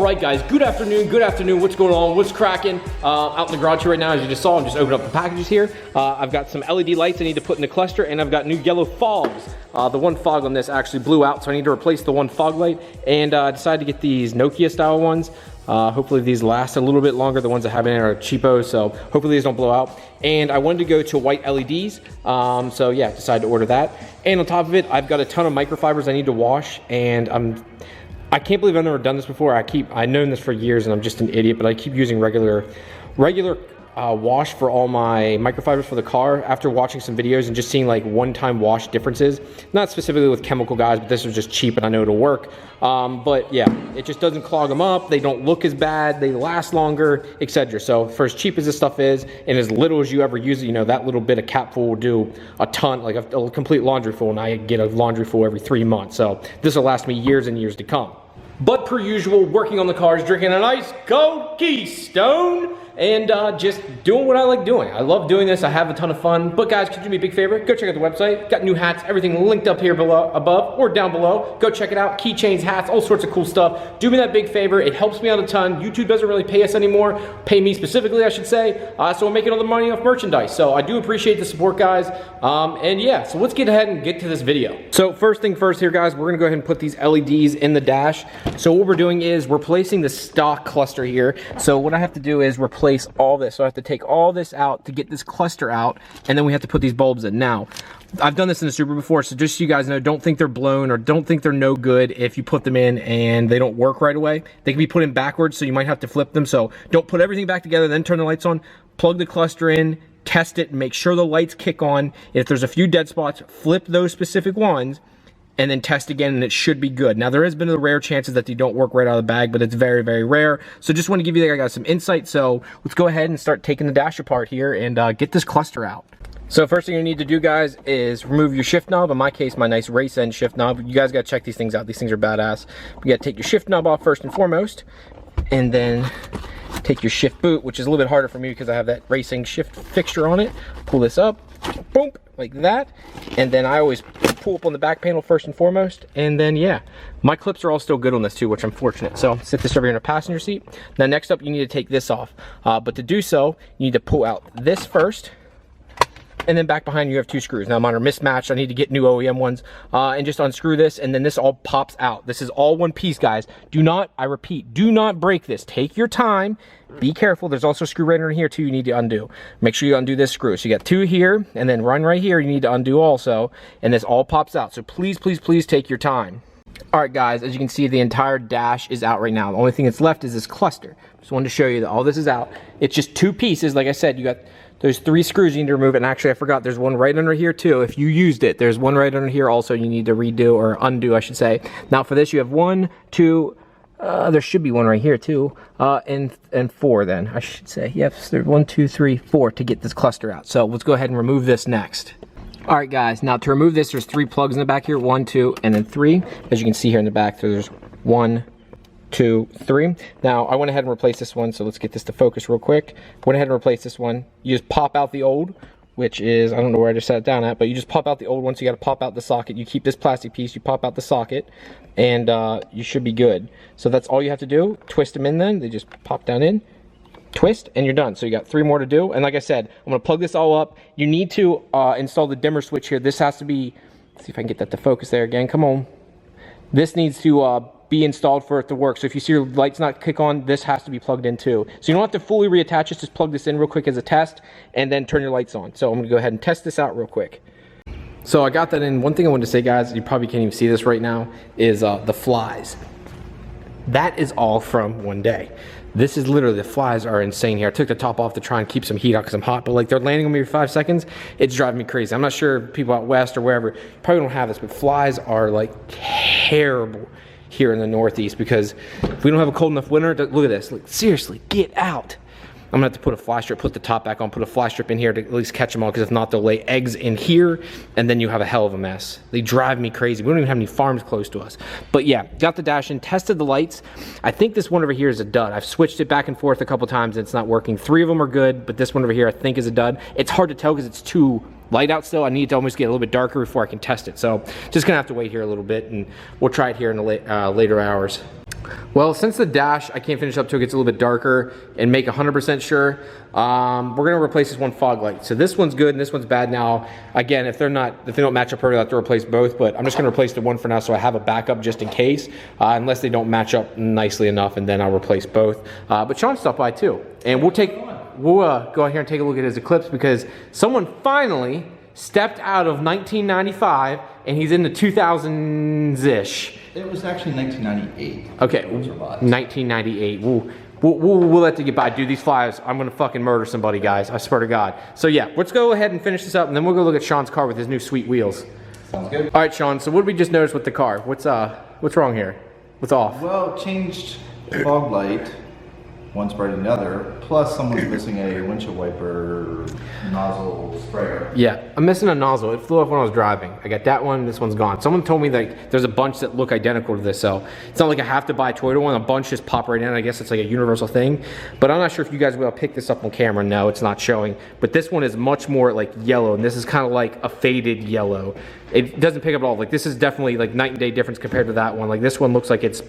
Alright guys, good afternoon, what's going on, what's cracking? Out in the garage here right now, as you just saw, I'm just opening up the packages here. I've got some LED lights I need to put in the cluster, and I've got new yellow fogs. The one fog on this actually blew out, so I need to replace the one fog light, and I decided to get these Nokia style ones. Hopefully these last a little bit longer. The ones I have in there are cheapo, so hopefully these don't blow out. And I wanted to go to white LEDs, so yeah, decided to order that. And on top of it, I've got a ton of microfibers I need to wash, and I can't believe I've never done this before. I've known this for years and I'm just an idiot, but I keep using regular wash for all my microfibers for the car after watching some videos and just seeing like one-time wash differences. Not specifically with chemical guys, but this was just cheap and I know it'll work. But yeah, it just doesn't clog them up. They don't look as bad, they last longer, etc. So for as cheap as this stuff is and as little as you ever use it, you know, that little bit of capful will do a ton, like a complete laundry full, and I get a laundry full every 3 months. So this will last me years and years to come. But per usual, working on the cars, drinking a nice cold Keystone, and just doing what I like doing. I love doing this. I have a ton of fun. But guys, could you do me a big favor? Go check out the website. Got new hats, everything linked up here below, above or down below. Go check it out. Keychains, hats, all sorts of cool stuff. Do me that big favor. It helps me out a ton. YouTube doesn't really pay us anymore. Pay me specifically, I should say. So I'm making all the money off merchandise. So I do appreciate the support, guys. And yeah, so let's get ahead and get to this video. So first thing first here, guys, we're gonna go ahead and put these LEDs in the dash. So what we're doing is we're placing the stock cluster here. So what I have to do is replace all this. So I have to take all this out to get this cluster out, and then we have to put these bulbs in. Now, I've done this in the Super before, so just so you guys know, don't think they're blown or don't think they're no good if you put them in and they don't work right away. They can be put in backwards, so you might have to flip them. So don't put everything back together, then turn the lights on, plug the cluster in, test it, and make sure the lights kick on. If there's a few dead spots, flip those specific ones, and then test again, and it should be good. Now, there has been the rare chances that they don't work right out of the bag, but it's very, very rare. So just want to give you guys some insight. So let's go ahead and start taking the dash apart here and get this cluster out. So first thing you need to do, guys, is remove your shift knob. In my case, my nice race end shift knob. You guys got to check these things out. These things are badass. You got to take your shift knob off first and foremost, and then take your shift boot, which is a little bit harder for me because I have that racing shift fixture on it. Pull this up, boom, like that. And then I always pull up on the back panel first and foremost. And then, yeah, my clips are all still good on this too, which I'm fortunate. So sit this over here in a passenger seat. Now next up, you need to take this off. But to do so, you need to pull out this first. And then back behind you have 2 screws. Now mine are mismatched. I need to get new OEM ones. And just unscrew this, and then this all pops out. This is all one piece, guys. Do not, I repeat, do not break this. Take your time. Be careful. There's also a screw right in here too you need to undo. Make sure you undo this screw. So you got 2 here, and then one right here you need to undo also. And this all pops out. So please, please, please take your time. All right, guys, as you can see, the entire dash is out right now. The only thing that's left is this cluster. Just wanted to show you that all this is out. It's just 2 pieces. Like I said, you got there's 3 screws you need to remove, and actually I forgot there's one right under here too. If you used it, there's one right under here also you need to redo, or undo I should say. Now for this you have 1, 2, there should be one right here too, and 4 then I should say. Yes, there's 1, 2, 3, 4 to get this cluster out. So let's go ahead and remove this next. All right, guys, now to remove this, there's 3 plugs in the back here, 1, 2, and then 3. As you can see here in the back, so there's 1, 2, 3. Now I went ahead and replaced this one, so let's get this to focus real quick. Went ahead and replaced this one. You just pop out the old, which is, I don't know where I just sat it down at, but you just pop out the old one, so you gotta pop out the socket. You keep this plastic piece, you pop out the socket, and you should be good. So that's all you have to do. Twist them in then, they just pop down in, twist, and you're done. So you got 3 more to do. And like I said, I'm gonna plug this all up. You need to install the dimmer switch here. This has to be, let's see if I can get that to focus there again, come on. This needs to be installed for it to work. So if you see your lights not kick on, this has to be plugged in too. So you don't have to fully reattach this, just plug this in real quick as a test, and then turn your lights on. So I'm gonna go ahead and test this out real quick. So I got that in. One thing I wanted to say, guys, you probably can't even see this right now, is the flies. That is all from one day. This is literally, the flies are insane here. I took the top off to try and keep some heat out because I'm hot, but like they're landing on me for 5 seconds. It's driving me crazy. I'm not sure people out west or wherever probably don't have this, but flies are like terrible here in the Northeast because if we don't have a cold enough winter, look at this. Look, seriously, get out. I'm gonna have to put a fly strip, put the top back on, put a fly strip in here to at least catch them all, because if not, they'll lay eggs in here, and then you have a hell of a mess. They drive me crazy. We don't even have any farms close to us. But yeah, got the dash in, tested the lights. I think this one over here is a dud. I've switched it back and forth a couple times, and it's not working. 3 of them are good, but this one over here I think is a dud. It's hard to tell because it's too light out still. I need to almost get a little bit darker before I can test it. So just gonna have to wait here a little bit, and we'll try it here in the later hours. Well, since the dash, I can't finish up till it gets a little bit darker and make 100% sure, we're gonna replace this one fog light. So this one's good and this one's bad now. Again, if they don't match up perfectly, I'll have to replace both, but I'm just gonna replace the one for now so I have a backup just in case, unless they don't match up nicely enough, and then I'll replace both. But Sean stopped by too. And we'll go out here and take a look at his Eclipse because someone finally stepped out of 1995 and he's in the 2000s-ish. It was actually 1998. Okay, 1998. We'll let it get by. Dude, these flies, I'm gonna fucking murder somebody, guys. I swear to God. So yeah, let's go ahead and finish this up, and then we'll go look at Sean's car with his new sweet wheels. Sounds good. All right, Sean. So what did we just notice with the car? What's wrong here? What's off? Well, changed fog light. One's brighter than the other. Plus, someone's missing a windshield wiper nozzle sprayer. Yeah, I'm missing a nozzle. It flew off when I was driving. I got that one, this one's gone. Someone told me that there's a bunch that look identical to this, so it's not like I have to buy a Toyota one. A bunch just pop right in. I guess it's like a universal thing. But I'm not sure if you guys will pick this up on camera. No, it's not showing. But this one is much more like yellow, and this is kind of like a faded yellow. It doesn't pick up at all. Like this is definitely like night and day difference compared to that one. Like this one looks like it's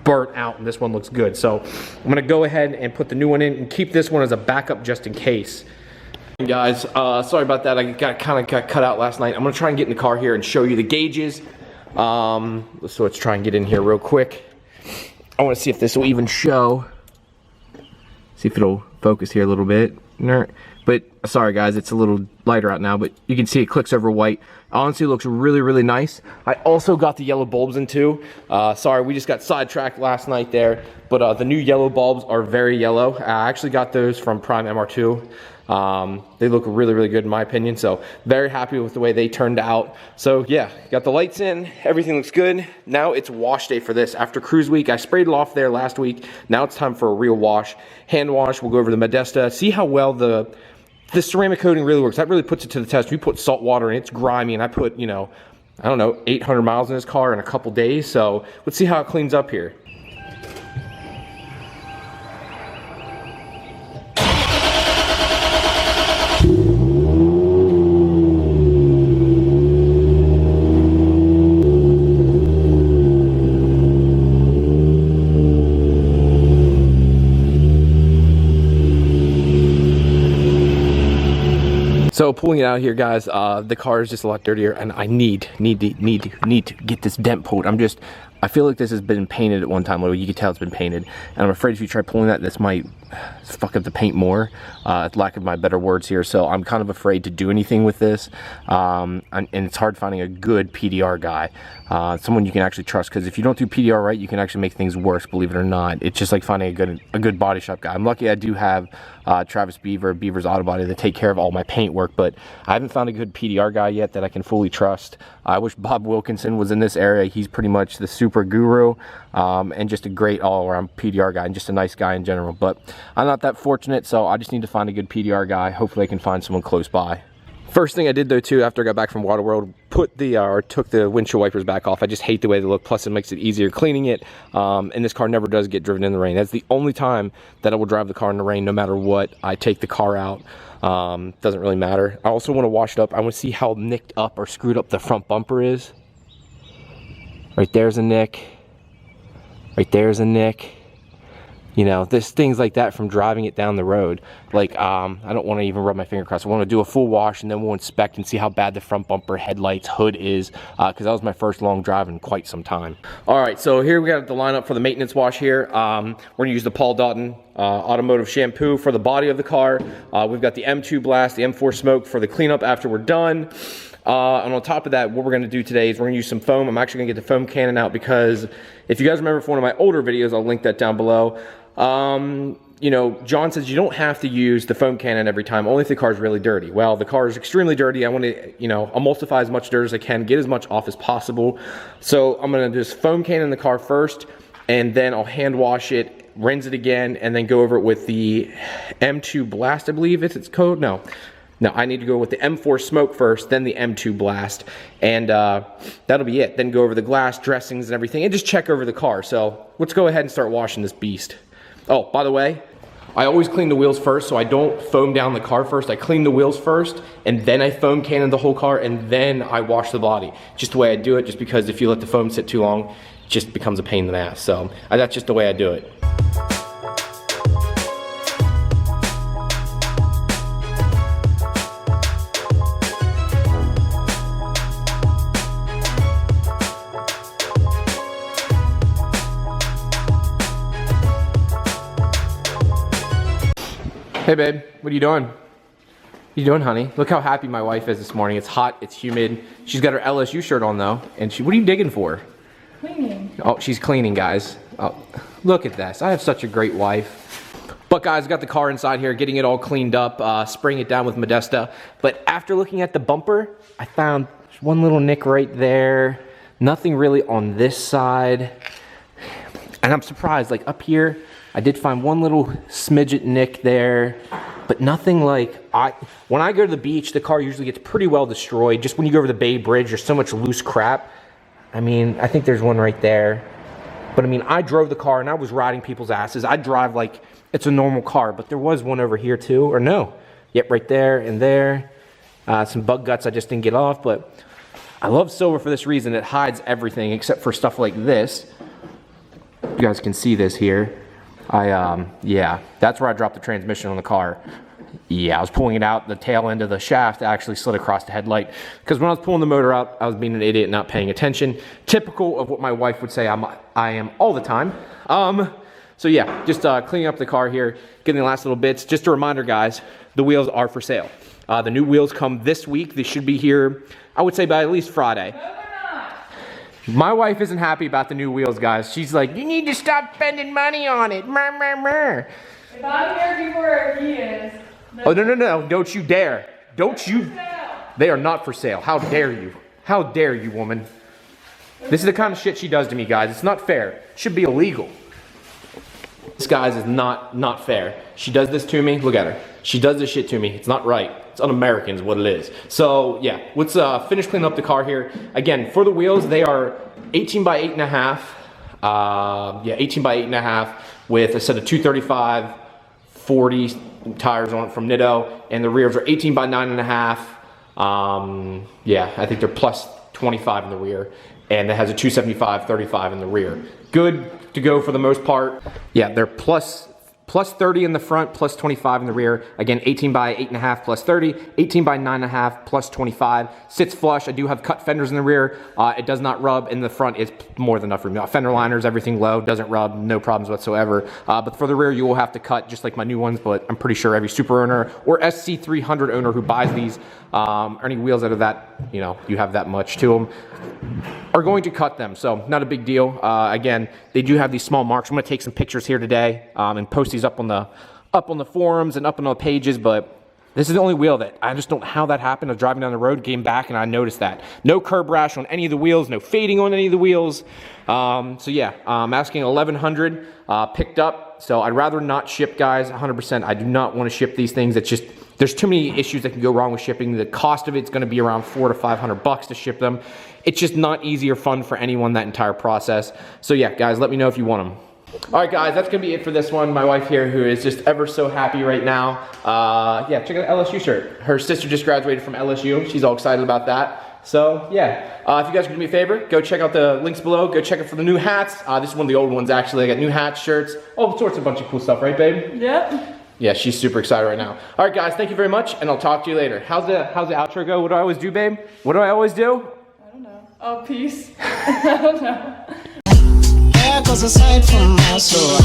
burnt out and this one looks good. So I'm gonna go ahead and put the new one in and keep this one as a backup just in case. Guys, sorry about that. I got cut out last night. I'm gonna try and get in the car here and show you the gauges. So let's try and get in here real quick. I wanna see if this will even show. See if it'll focus here a little bit. But sorry guys, it's a little lighter out now, but you can see it clicks over white. Honestly, it looks really, really nice. I also got the yellow bulbs in too. Sorry, we just got sidetracked last night there, but the new yellow bulbs are very yellow. I actually got those from Prime MR2. They look really, really good in my opinion, so very happy with the way they turned out. So yeah, got the lights in, everything looks good. Now it's wash day for this. After cruise week, I sprayed it off there last week. Now it's time for a real wash. Hand wash, we'll go over the Modesta, see how well the ceramic coating really works. That really puts it to the test. We put salt water and it's grimy, and I put, you know, I don't know, 800 miles in this car in a couple days. So let's see how it cleans up here. So pulling it out here, guys, the car is just a lot dirtier, and I need to get this dent pulled. I feel like this has been painted at one time. Like you can tell it's been painted, and I'm afraid if you try pulling that, this might fuck up the paint more. Lack of my better words here. So I'm kind of afraid to do anything with this, and it's hard finding a good PDR guy, someone you can actually trust. Because if you don't do PDR right, you can actually make things worse. Believe it or not, it's just like finding a good body shop guy. I'm lucky I do have Travis Beaver's Auto Body to take care of all my paint work, but I haven't found a good PDR guy yet that I can fully trust. I wish Bob Wilkinson was in this area. He's pretty much the super guru, and just a great all-around PDR guy, and just a nice guy in general. But I'm not that fortunate, so I just need to find a good PDR guy. Hopefully I can find someone close by. First thing I did though too, after I got back from Waterworld, took the windshield wipers back off. I just hate the way they look, plus it makes it easier cleaning it, and this car never does get driven in the rain. That's the only time that I will drive the car in the rain, no matter what. I take the car out, doesn't really matter. I also want to wash it up. I want to see how nicked up or screwed up the front bumper is. Right there's a nick, right there's a nick. You know, there's things like that from driving it down the road. Like, I don't want to even rub my finger across. I want to do a full wash, and then we'll inspect and see how bad the front bumper, headlights, hood is, because that was my first long drive in quite some time. All right, so here we got the lineup for the maintenance wash here. We're going to use the Paul Dutton automotive shampoo for the body of the car. We've got the M2 Blast, the M4 Smoke for the cleanup after we're done. And on top of that, what we're going to do today is we're going to use some foam. I'm actually going to get the foam cannon out because if you guys remember from one of my older videos, I'll link that down below. You know, John says you don't have to use the foam cannon every time, only if the car is really dirty. Well, the car is extremely dirty. I want to, you know, emulsify as much dirt as I can, get as much off as possible. So I'm going to just foam cannon the car first, and then I'll hand wash it, rinse it again, and then go over it with the M2 Blast, I believe it's code. No, I need to go with the M4 Smoke first, then the M2 Blast, and that'll be it. Then go over the glass, dressings, and everything, and just check over the car. So let's go ahead and start washing this beast. Oh, by the way, I always clean the wheels first, so I don't foam down the car first. I clean the wheels first, and then I foam cannon the whole car, and then I wash the body. Just the way I do it, just because if you let the foam sit too long, just becomes a pain in the ass. So that's just the way I do it. Hey babe, what are you doing? What are you doing, honey? Look how happy my wife is this morning. It's hot, it's humid. She's got her LSU shirt on though. And what are you digging for? Cleaning. Oh, she's cleaning, guys. Oh, look at this. I have such a great wife. But guys, got the car inside here, getting it all cleaned up, spraying it down with Modesta. But after looking at the bumper, I found one little nick right there. Nothing really on this side. And I'm surprised, like up here, I did find one little smidget nick there, but nothing like, when I go to the beach, the car usually gets pretty well destroyed. Just when you go over the Bay Bridge, there's so much loose crap. I mean, I think there's one right there. But I mean, I drove the car and I was riding people's asses. I drive like it's a normal car, but there was one over here too, or no. Yep, right there and there. Some bug guts I just didn't get off, but I love silver for this reason. It hides everything except for stuff like this. You guys can see this here. Yeah, that's where I dropped the transmission on the car. Yeah, I was pulling it out, the tail end of the shaft actually slid across the headlight. Because when I was pulling the motor out, I was being an idiot, not paying attention. Typical of what my wife would say I am all the time. So yeah, just cleaning up the car here, getting the last little bits. Just a reminder, guys, the wheels are for sale. The new wheels come this week. They should be here, I would say, by at least Friday. My wife isn't happy about the new wheels, guys. She's like, you need to stop spending money on it. Mer, mer, mer. If I'm here before he is. Oh, no. Don't you dare. Don't you. They are not for sale. How dare you? How dare you, woman? This is the kind of shit she does to me, guys. It's not fair. It should be illegal. This, guys, is not fair. She does this to me. Look at her. She does this shit to me. It's not right. It's un-American is what it is. So yeah, let's finish cleaning up the car here. Again, for the wheels, they are 18 by 8.5. Yeah, 18 by 8.5 with a set of 235 40 tires on it from Nitto, and the rears are 18 by 9.5. Yeah, I think they're plus 25 in the rear, and it has a 275 35 in the rear. Good to go for the most part. Yeah, they're plus 30 in the front, plus 25 in the rear. Again, 18 by 8.5 plus 30, 18 by 9.5 plus 25. Sits flush. I do have cut fenders in the rear. It does not rub. In the front is more than enough room. Fender liners, everything low, doesn't rub, no problems whatsoever. But for the rear, you will have to cut just like my new ones, but I'm pretty sure every Super owner or SC300 owner who buys these, or any wheels out of that, you know, you have that much to them, are going to cut them. So not a big deal. Again, they do have these small marks. I'm going to take some pictures here today and post these up on the forums and up on the pages, but this is the only wheel that I just don't know how that happened. I was driving down the road, came back, and I noticed that. No curb rash on any of the wheels, no fading on any of the wheels. So yeah, I'm asking $1,100 picked up. So I'd rather not ship, guys, 100%. I do not want to ship these things. It's just, there's too many issues that can go wrong with shipping. The cost of it's going to be around $400 to $500 to ship them. It's just not easy or fun for anyone, that entire process. So yeah, guys, let me know if you want them. All right, guys, that's gonna be it for this one. My wife here, who is just ever so happy right now. Yeah, check out the LSU shirt. Her sister just graduated from LSU. She's all excited about that. So yeah, if you guys could do me a favor, go check out the links below. Go check it for the new hats. This is one of the old ones, actually. I got new hats, shirts, all sorts of bunch of cool stuff, right, babe? Yep. Yeah, she's super excited right now. All right, guys, thank you very much, and I'll talk to you later. How's the outro go? What do I always do, babe? What do I always do? I don't know. Oh, peace. I don't know. Cause aside from my soul,